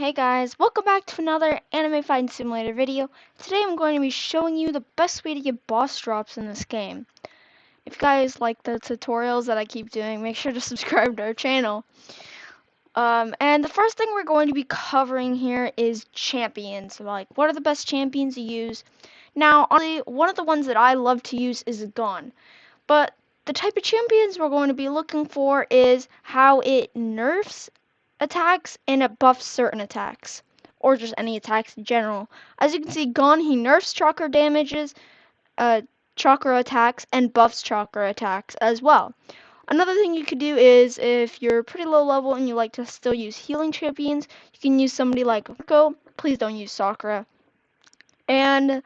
Hey guys, welcome back to another anime fighting simulator video. Today I'm going to be showing you the best way to get boss drops in this game. If you guys like the tutorials that I keep doing, make sure to subscribe to our channel. And the first thing we're going to be covering here is champions. Like, what are the best champions to use? Now, honestly, one of the ones that I love to use is Gon. But the type of champions we're going to be looking for is how it nerfs attacks and it buffs certain attacks, or just any attacks in general. As you can see, Gon, he nerfs chakra damages, chakra attacks, and buffs chakra attacks as well. Another thing you could do is, if you're pretty low level and you like to still use healing champions, you can use somebody like Rico. Please don't use Sakura. And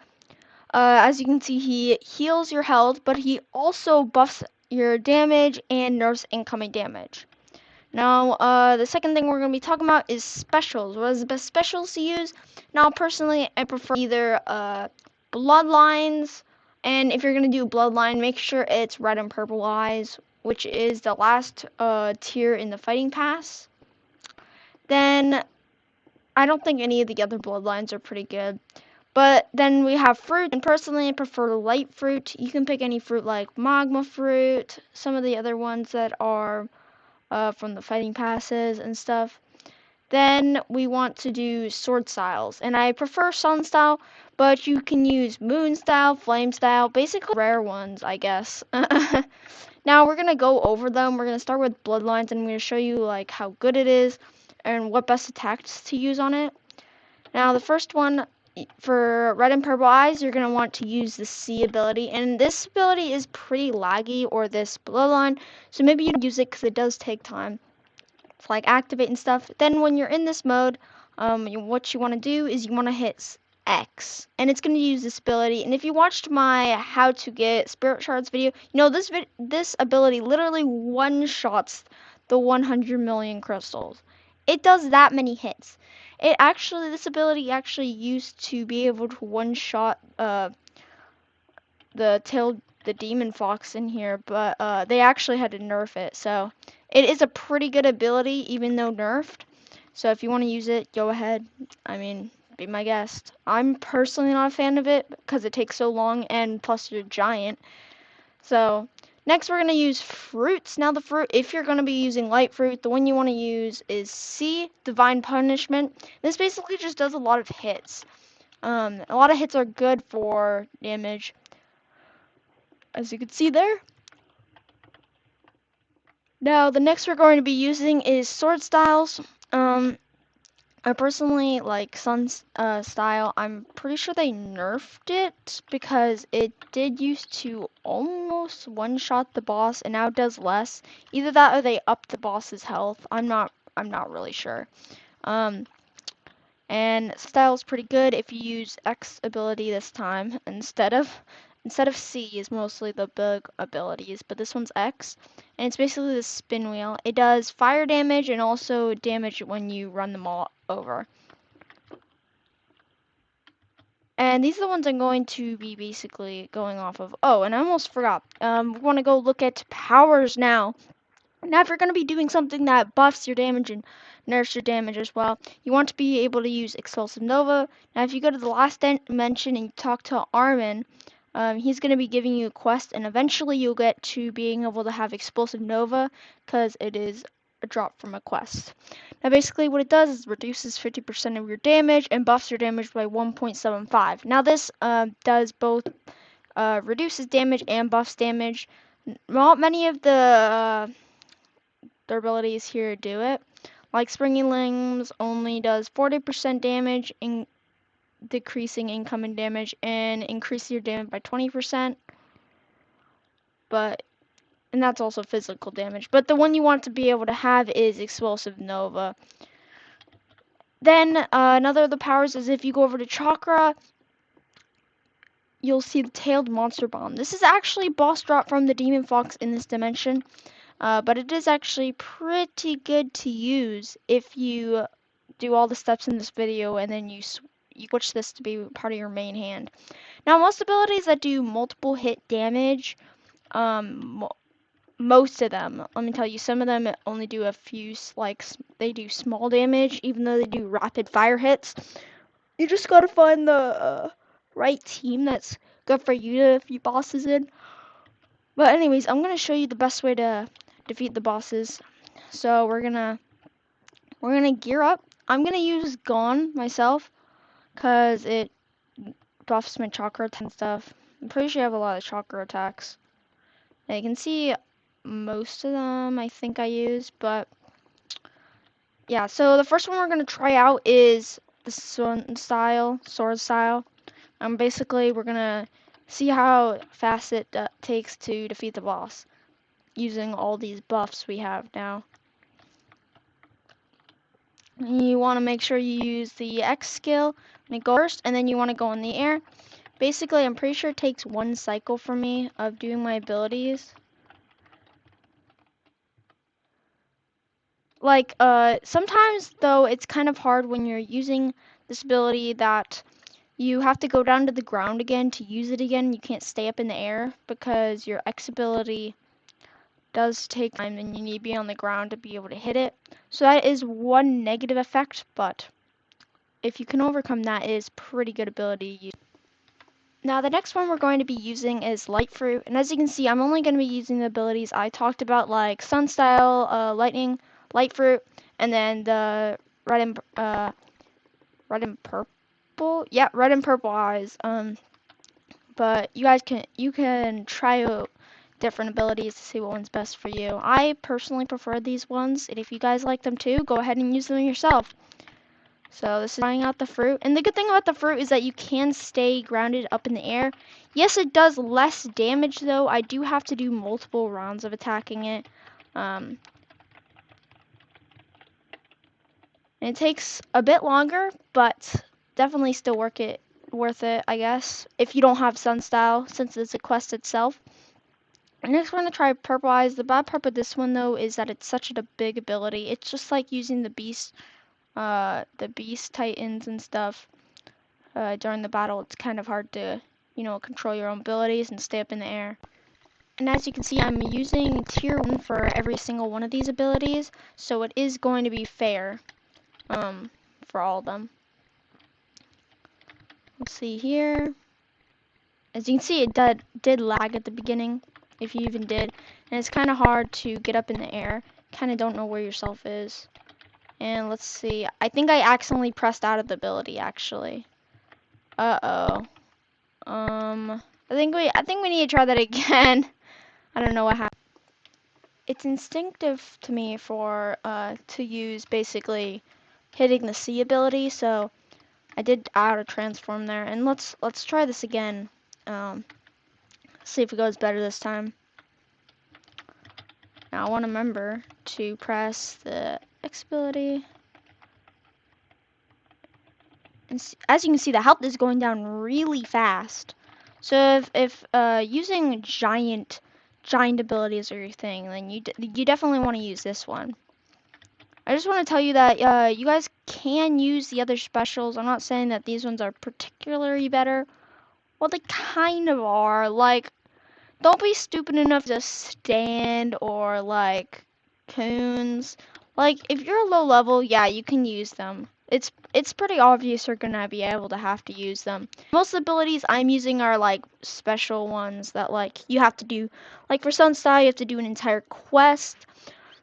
as you can see, he heals your health, but he also buffs your damage and nerfs incoming damage. Now, the second thing we're going to be talking about is specials. What is the best specials to use? Now, personally, I prefer either Bloodlines, and if you're going to do Bloodline, make sure it's Red and Purple Eyes, which is the last tier in the Fighting Pass. Then, I don't think any of the other Bloodlines are pretty good. But then we have fruit, and personally I prefer light fruit. You can pick any fruit like magma fruit, some of the other ones that are from the fighting passes and stuff. Then we want to do sword styles, and I prefer sun style, but you can use moon style, flame style, basically rare ones, I guess. Now we're gonna go over them. We're gonna start with bloodlines, and I'm gonna show you like how good it is and what best attacks to use on it. Now the first one, for red and purple eyes, you're going to want to use the C ability, and this ability is pretty laggy, or this bloodline, so maybe you don't use it because it does take time to like activate and stuff. Then when you're in this mode, what you want to do is you want to hit X, and it's going to use this ability. And if you watched my how to get spirit shards video, you know this ability literally one-shots the 100 million crystals. It does that many hits. This ability actually used to be able to one-shot the demon fox in here, but they actually had to nerf it. So it is a pretty good ability, even though nerfed. So if you want to use it, go ahead. I mean, be my guest. I'm personally not a fan of it because it takes so long, and plus you're giant. So next we're going to use fruits. Now the fruit, if you're going to be using light fruit, the one you want to use is C, Divine Punishment. This basically just does a lot of hits. A lot of hits are good for damage, as you can see there. Now the next we're going to be using is sword styles. I personally like Sun style. I'm pretty sure they nerfed it because it did used to almost one-shot the boss, and now it does less. Either that or they upped the boss's health. I'm not really sure. And style is pretty good if you use X ability this time instead of C is mostly the big abilities, but this one's X, and it's basically the spin wheel. It does fire damage and also damage when you run them all over. And these are the ones I'm going to be basically going off of. Oh, and I almost forgot. We want to go look at powers now. Now, if you're going to be doing something that buffs your damage and nerfs your damage as well, you want to be able to use Explosive Nova. Now, if you go to the last dimension and you talk to Armin, he's going to be giving you a quest, and eventually you'll get to being able to have Explosive Nova because it is a drop from a quest. Now, basically what it does is reduces 50% of your damage and buffs your damage by 1.75. Now, this does both reduces damage and buffs damage. Not many of the their abilities here do it. Like Springy Limbs only does 40% damage, decreasing incoming damage, and increase your damage by 20%. And that's also physical damage. But the one you want to be able to have is Explosive Nova. Then another of the powers is if you go over to Chakra, you'll see the Tailed Monster Bomb. This is actually boss drop from the Demon Fox in this dimension. But it is actually pretty good to use if you do all the steps in this video and then you switch this to be part of your main hand. Now, most abilities that do multiple hit damage, most of them. Let me tell you, some of them only do a few, they do small damage, even though they do rapid fire hits. You just gotta find the right team that's good for you to defeat bosses in. But anyways, I'm gonna show you the best way to defeat the bosses. So we're gonna gear up. I'm gonna use Gone myself, cause it buffs my chakra attack and stuff. I'm pretty sure I have a lot of chakra attacks. Now you can see most of them I think I use, but yeah, so the first one we're going to try out is the sword style. Basically we're going to see how fast it takes to defeat the boss using all these buffs we have now. You want to make sure you use the X skill and go first, and then you want to go in the air. Basically, I'm pretty sure it takes one cycle for me of doing my abilities. Like, sometimes, though, it's kind of hard when you're using this ability that you have to go down to the ground again to use it again. You can't stay up in the air because your X ability does take time and you need to be on the ground to be able to hit it. So that is one negative effect, but if you can overcome that, it is pretty good ability to use. Now the next one we're going to be using is Light Fruit, and as you can see, I'm only going to be using the abilities I talked about, like Sun Style, Lightning, Light Fruit, and then the red and purple. Yeah, red and purple eyes. But you can try out different abilities to see what one's best for you. I personally prefer these ones, and if you guys like them too, go ahead and use them yourself. So this is trying out the fruit. And the good thing about the fruit is that you can stay grounded up in the air. Yes, it does less damage though. I do have to do multiple rounds of attacking it. And it takes a bit longer, but definitely still worth it, I guess, if you don't have Sun Style, since it's a quest itself. Next, we're going to try Purple Eyes. The bad part with this one though is that it's such a big ability. It's just like using the beast titans and stuff. During the battle, it's kind of hard to, control your own abilities and stay up in the air. And as you can see, I'm using tier 1 for every single one of these abilities, so it is going to be fair for all of them. Let's see here. As you can see, it did lag at the beginning, if you even did, and it's kind of hard to get up in the air. Kind of don't know where yourself is. And let's see, I think I accidentally pressed out of the ability, actually. Uh-oh. I think we need to try that again. I don't know what happened. It's instinctive to me to use basically hitting the C ability, so I did auto transform there. And let's try this again. See if it goes better this time. Now I want to remember to press the X ability. And as you can see, the health is going down really fast. So if using giant abilities are your thing, then you definitely want to use this one. I just want to tell you that you guys can use the other specials. I'm not saying that these ones are particularly better. Well, they kind of are. Like, don't be stupid enough to stand or like coons. Like, if you're low level, yeah, you can use them. It's pretty obvious you're gonna be able to have to use them. Most abilities I'm using are like special ones that like you have to do. Like for Sunstyle, you have to do an entire quest.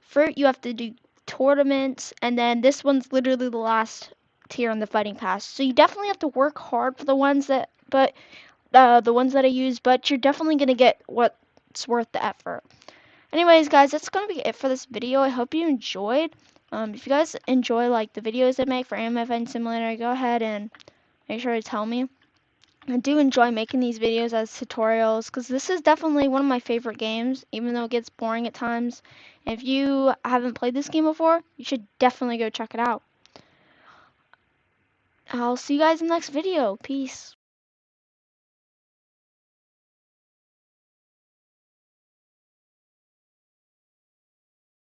Fruit, you have to do tournaments, and then this one's literally the last tier on the fighting pass. So you definitely have to work hard for the ones that, the ones that I use, but you're definitely gonna get what's worth the effort. Anyways, guys, that's gonna be it for this video. I hope you enjoyed. If you guys enjoy like the videos I make for Anime Fighting Simulator, go ahead and make sure to tell me. I do enjoy making these videos as tutorials because this is definitely one of my favorite games, even though it gets boring at times. If you haven't played this game before, you should definitely go check it out. I'll see you guys in the next video. Peace.